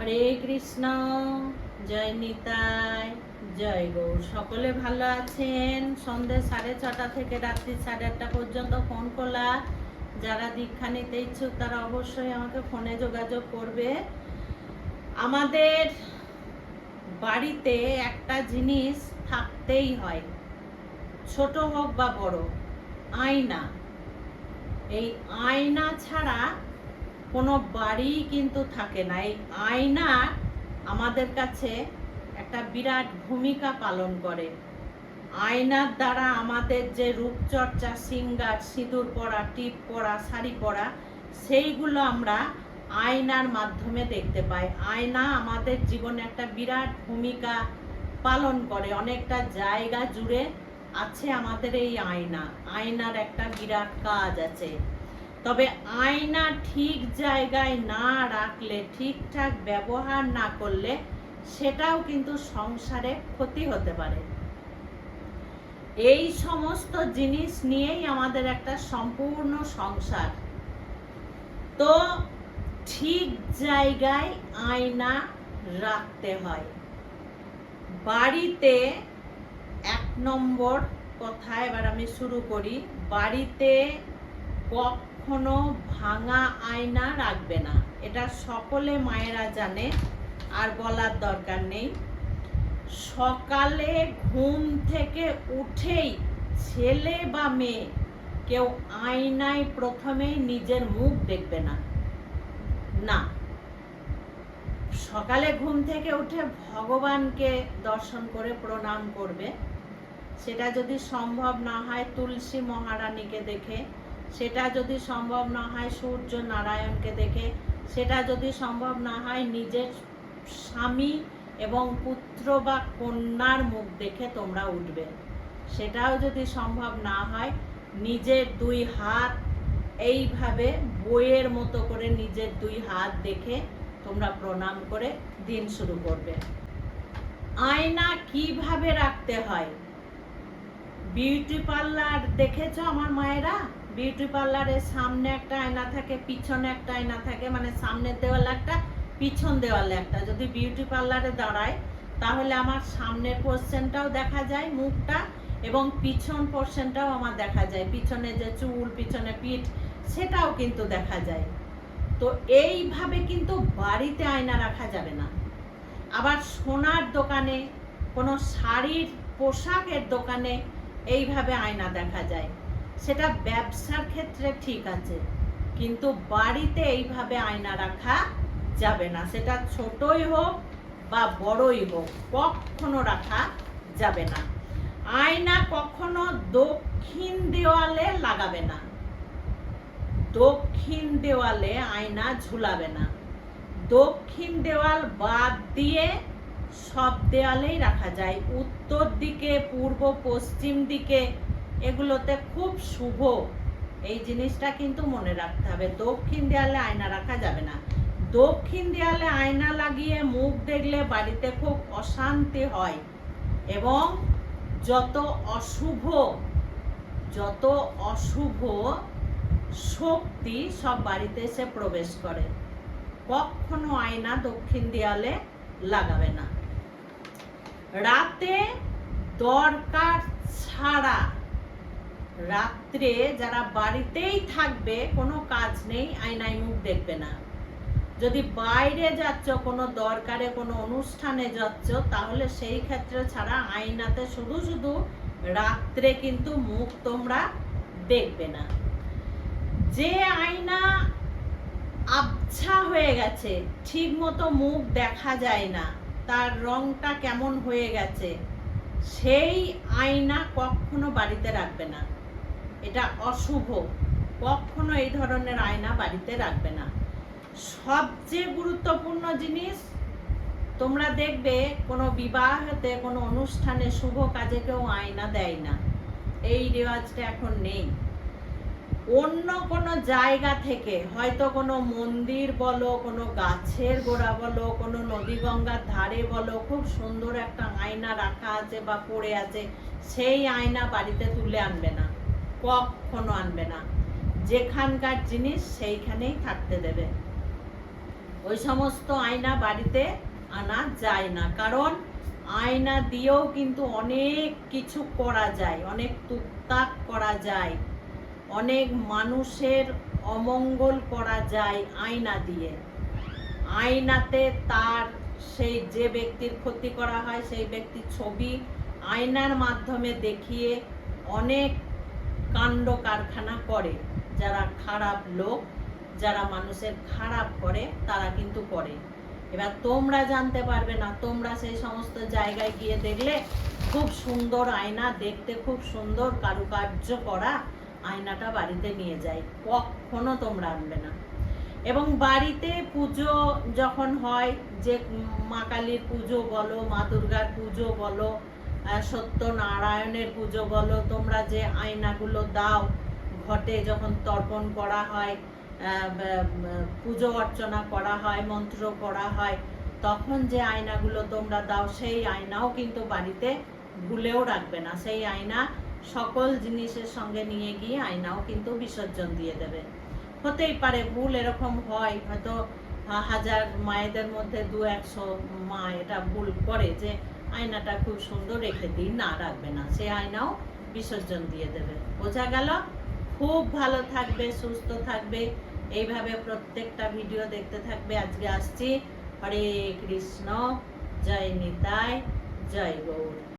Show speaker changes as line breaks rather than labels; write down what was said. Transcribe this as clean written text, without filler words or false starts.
হরে কৃষ্ণ। জয় নিতাই, জয় গৌর। সকলে ভালো আছেন? সন্ধ্যে 6:30 থেকে রাত্রি 8:30 পর্যন্ত ফোন খোলা। যারা দীক্ষা নিতে ইচ্ছুক তারা অবশ্যই আমাকে ফোনে যোগাযোগ করবে। আমাদের বাড়িতে একটা জিনিস থাকতেই হয়, ছোট হোক বা বড়, আয়না। এই আয়না ছাড়া কোনো বাড়ি কিন্তু থাকে না। এই আয়না আমাদের কাছে একটা বিরাট ভূমিকা পালন করে। আয়নার দ্বারা আমাদের যে রূপচর্চা, শৃঙ্গার, সিঁদুর পরা, টিপ পরা, শাড়ি পরা, সেইগুলো আমরা আয়নার মাধ্যমে দেখতে পাই। আয়না আমাদের জীবনে একটা বিরাট ভূমিকা পালন করে। অনেকটা জায়গা জুড়ে আছে আমাদের এই আয়না। আয়নার একটা বিরাট কাজ আছে। তবে আয়না ঠিক জায়গায় না রাখলে, ঠিকঠাক ব্যবহার না করলে, সেটাও কিন্তু সংসারে ক্ষতি হতে পারে। এই সমস্ত জিনিস নিয়েই আমাদের একটা সম্পূর্ণ সংসার। তো ঠিক জায়গায় আয়না রাখতে হয়। বাড়িতে 1 নম্বর কথা এবার আমি শুরু করি। বাড়িতে কখনো ভাঙা আয়না রাখবে না। এটা সকলে মায়েরা জানে, আর বলার দরকার নেই। সকালে ঘুম থেকে উঠেই ছেলে বা মেয়ে কেউ আয়নায় প্রথমেই নিজের মুখ দেখবে না। না, সকালে ঘুম থেকে উঠে ভগবানকে দর্শন করে প্রণাম করবে। সেটা যদি সম্ভব না হয় তুলসী মহারানীকে দেখে, সেটা যদি সম্ভব না হয় সূর্য নারায়ণকে দেখে, সেটা যদি সম্ভব না হয় নিজের স্বামী এবং পুত্র বা কন্যার মুখ দেখে তোমরা উঠবে। সেটাও যদি সম্ভব না হয় নিজের 2 হাত এইভাবে বইয়ের মতো করে নিজের 2 হাত দেখে তোমরা প্রণাম করে দিন শুরু করবে। আয়না কিভাবে রাখতে হয়? বিউটি পার্লার দেখেছো আমার মায়েরা? বিউটি পার্লারের সামনে একটা আয়না থাকে, পিছনে একটা আয়না থাকে, মানে সামনের দেওয়ালে একটা, পিছন দেওয়ালে একটা। যদি বিউটি পার্লারে দাঁড়ায় তাহলে আমার সামনের পোর্শনটাও দেখা যায়, মুখটা, এবং পিছন পোর্শনটাও আমার দেখা যায়। পিছনে যে চুল, পিছনে পিঠ, সেটাও কিন্তু দেখা যায়। তো এইভাবে কিন্তু বাড়িতে আয়না রাখা যাবে না। আবার সোনার দোকানে, কোনো শাড়ির পোশাকের দোকানে এইভাবে আয়না দেখা যায়। সেটা ব্যবসার ক্ষেত্রে ঠিক আছে, কিন্তু বাড়িতে এইভাবে আয়না রাখা যাবে না। সেটা ছোটই হোক বা বড়ই হোক, কখনো রাখা যাবে না। আয়না কখনো দক্ষিণ দেওয়ালে লাগাবে না। দক্ষিণ দেওয়ালে আয়না ঝুলাবে না। দক্ষিণ দেওয়াল বাদ দিয়ে সব দেওয়ালেই রাখা যায়। উত্তর দিকে, পূর্ব, পশ্চিম দিকে, এগুলোতে খুব শুভ। এই জিনিসটা কিন্তু মনে রাখতে হবে। দক্ষিণ দেওয়ালে আয়না রাখা যাবে না। দক্ষিণ দেওয়ালে আয়না লাগিয়ে মুখ দেখলে বাড়িতে খুব অশান্তি হয়, এবং যত অশুভ শক্তি সব বাড়িতে এসে প্রবেশ করে। কখনো আয়না দক্ষিণ দেওয়ালে লাগাবে না। রাতে দরকার ছাড়া, রাত্রে যারা বাড়িতেই থাকবে, কোনো কাজ নেই, আয়নায় মুখ দেখবে না। যদি বাইরে যাচ্ছ, কোনো দরকারে, কোনো অনুষ্ঠানে যাচ্ছ, তাহলে সেই ক্ষেত্রে ছাড়া আয়নাতে শুধু রাত্রে কিন্তু মুখ তোমরা দেখবে না। যে আয়না আবছা হয়ে গেছে, ঠিক মতো মুখ দেখা যায় না, তার রংটা কেমন হয়ে গেছে, সেই আয়না কখনো বাড়িতে রাখবে না। এটা অশুভ। কখনো এই ধরনের আয়না বাড়িতে রাখবে না। সবচেয়ে গুরুত্বপূর্ণ জিনিস, তোমরা দেখবে কোনো বিবাহতে, কোনো অনুষ্ঠানে, শুভ কাজে কেউ আয়না দেয় না। এই রেওয়াজটা এখন নেই। অন্য কোনো জায়গা থেকে, হয়তো কোনো মন্দির বলো, কোনো গাছের গোড়া বলো, কোনো নদী গঙ্গার ধারে বলো, খুব সুন্দর একটা আয়না রাখা আছে বা পড়ে আছে, সেই আয়না বাড়িতে তুলে আনবে না, কখনো আনবে না। যেখানকার জিনিস সেইখানেই থাকতে দেবে। ওই সমস্ত আয়না বাড়িতে আনা যায় না, কারণ আয়না দিয়েও কিন্তু অনেক কিছু করা যায়, অনেক টুকটাক করা যায়, অনেক মানুষের অমঙ্গল করা যায় আয়না দিয়ে। আয়নাতে তার সেই যে ব্যক্তির ক্ষতি করা হয় সেই ব্যক্তির ছবি আয়নার মাধ্যমে দেখিয়ে অনেক কাণ্ড কারখানা করে। যারা খারাপ লোক, যারা মানুষের খারাপ করে, তারা কিন্তু করে। এবার তোমরা জানতে পারবে না, তোমরা সেই সমস্ত জায়গায় গিয়ে দেখলে খুব সুন্দর আয়না, দেখতে খুব সুন্দর কারুকার্য করা আয়নাটা বাড়িতে নিয়ে যায়, কখনো তোমরা আনবে না। এবং বাড়িতে পুজো যখন হয়, যে মা কালীর পুজো বলো, মা দুর্গার পুজো বলো, সত্যনারায়ণের পুজো বলো, তোমরা যে আয়নাগুলো দাও ঘটে যখন তর্পণ করা হয়, পুজো অর্চনা করা হয়, মন্ত্র করা হয়, তখন যে আয়নাগুলো তোমরা দাও সেই আয়নাও কিন্তু বাড়িতে ভুলেও রাখবে না। সেই আয়না সকল জিনিসের সঙ্গে নিয়ে গিয়ে আয়নাও কিন্তু বিসর্জন দিয়ে দেবে। হতেই পারে ভুল এরকম হয়, হয়তো 1000 মায়েদের মধ্যে 200 মা এটা ভুল করে যে আয়নাটা খুব সুন্দর রেখে দিই, না রাখবে না, সে আয়নাও বিসর্জন দিয়ে দেবে। বোঝা গেল? খুব ভালো থাকবে, সুস্থ থাকবে, এইভাবে প্রত্যেকটা ভিডিও দেখতে থাকবে। আজকে আসছি। হরে কৃষ্ণ, জয় নিতাই, জয় গৌর।